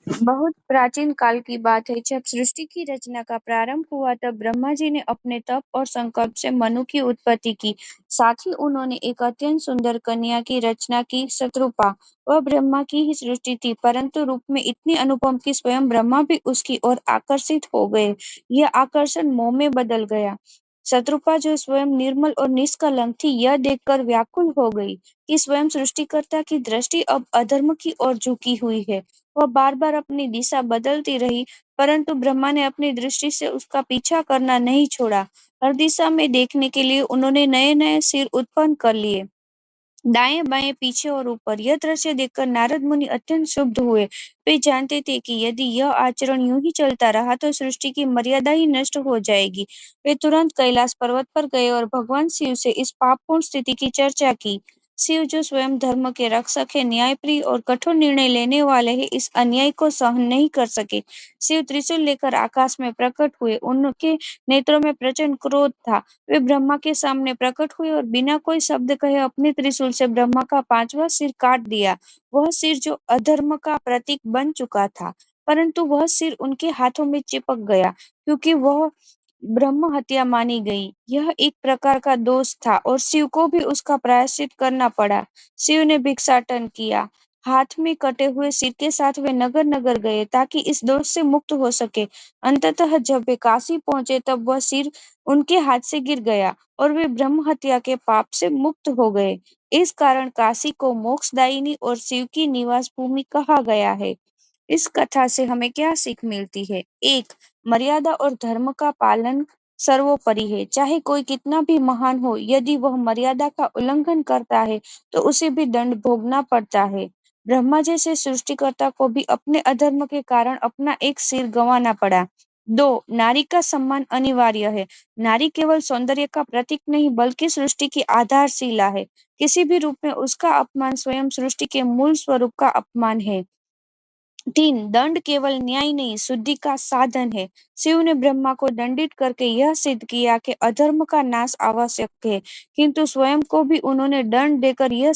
बहुत प्राचीन काल की बात है। जब सृष्टि की रचना का प्रारंभ हुआ तब ब्रह्मा जी ने अपने तप और संकल्प से मनु की उत्पत्ति की। साथ ही उन्होंने एक अत्यंत सुंदर कन्या की रचना की, शत्रुपा। वह ब्रह्मा की ही सृष्टि थी, परंतु रूप में इतनी अनुपम कि स्वयं ब्रह्मा भी उसकी ओर आकर्षित हो गए। यह आकर्षण मोह में बदल गया। शत्रुपा, जो स्वयं निर्मल और निष्कलंक थी, यह देखकर व्याकुल हो गई कि स्वयं सृष्टिकर्ता की दृष्टि अब अधर्म की ओर झुकी हुई है। वह बार-बार अपनी दिशा बदलती रही, परंतु ब्रह्मा ने अपनी दृष्टि से उसका पीछा करना नहीं छोड़ा। हर दिशा में देखने के लिए उन्होंने नए-नए सिर उत्पन्न कर लिए। दाएं-बाएं, पीछे और ऊपर। यह दृश्य देखकर नारद मुनि अत्यंत क्षुब्ध हुए। वे जानते थे कि यदि यह आचरण यूं ही चलता रहा तो सृष्टि की मर्यादा ही नष्ट हो जाएगी। वे तुरंत कैलाश पर्वत पर गए और भगवान शिव से इस पापपूर्ण स्थिति की चर्चा की। शिव, जो स्वयं धर्म के रक्षक है, न्यायप्रिय और कठोर निर्णय लेने वाले हैं, इस अन्याय को सहन नहीं कर सके। शिव त्रिशूल लेकर आकाश में प्रकट हुए। उनके नेत्रों में प्रचंड क्रोध था। वे ब्रह्मा के सामने प्रकट हुए और बिना कोई शब्द कहे अपने त्रिशूल से ब्रह्मा का 5वां सिर काट दिया। वह सिर जो अधर्म का प्रतीक बन चुका था, परंतु वह सिर उनके हाथों में चिपक गया, क्योंकि वह ब्रह्म हत्या मानी गई। यह एक प्रकार का दोष था और शिव को भी उसका प्रायश्चित करना पड़ा। शिव ने भिक्षाटन किया। हाथ में कटे हुए सिर के साथ वे नगर-नगर गए ताकि इस दोष से मुक्त हो सके। अंततः जब वे काशी पहुंचे तब वह सिर उनके हाथ से गिर गया और वे ब्रह्म हत्या के पाप से मुक्त हो गए। इस कारण काशी को मोक्षदायिनी और शिव की निवास भूमि कहा गया है। इस कथा से हमें क्या सीख मिलती है? एक, मर्यादा और धर्म का पालन सर्वोपरि है। चाहे कोई कितना भी महान हो, यदि वह मर्यादा का उल्लंघन करता है तो उसे भी दंड भोगना पड़ता है। ब्रह्मा जैसे सृष्टिकर्ता को भी अपने अधर्म के कारण अपना एक सिर गंवाना पड़ा। दो, नारी का सम्मान अनिवार्य है। नारी केवल सौंदर्य का प्रतीक नहीं बल्कि सृष्टि की आधारशिला है। किसी भी रूप में उसका अपमान स्वयं सृष्टि के मूल स्वरूप का अपमान है। 3, दंड केवल न्याय नहीं, शुद्धि का साधन है। शिव ने ब्रह्मा को दंडित करके यह सिद्ध किया कि अधर्म का नाश आवश्यक है, किंतु स्वयं को भी उन्होंने दंड देकर यह